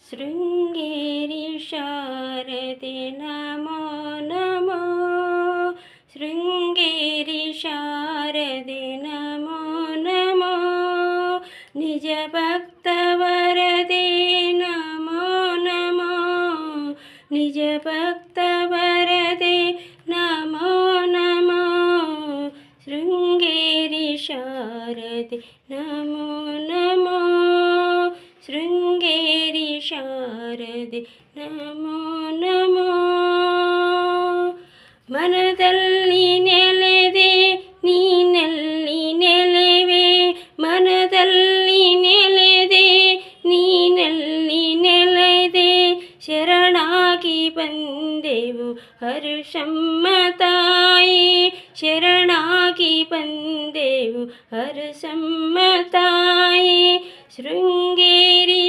ಶೃಂಗೇರಿ ಶಾರದೆ ನಮೋ ನಮೋ, ಶೃಂಗೇರಿ ಶಾರದೆ ನಮೋ ನಮೋ, ನಿಜ ಭಕ್ತ ವರದೆ ನಮೋ ನಮೋ, ನಿಜ ಭಕ್ತ ವರದೆ ನಮೋ ನಮೋ, ಶೃಂಗೇರಿ ಶಾರದೆ ನಮೋ ನಮೋ, ಶೃಂಗೇರಿ ಶಾರದೆ ನಮೋ ನಮೋ. ಮನದಲ್ಲಿ ನೆಲೆದೆ ನೀನಲ್ಲಿ ನೆಲೆವೆ, ಮನದಲ್ಲಿ ನೆಲೆದೆ ನೀನಲ್ಲಿ ನೆಲೆದೆ, ಶರಣಾಗಿ ಬಂದೆವು ಹರುಷಮ್ಮ ತಾಯಿ, ಶರಣಾಗಿ ಬಂದೆವು ಹರುಷಮ್ಮ ತಾಯಿ, ಶೃಂಗೇರಿ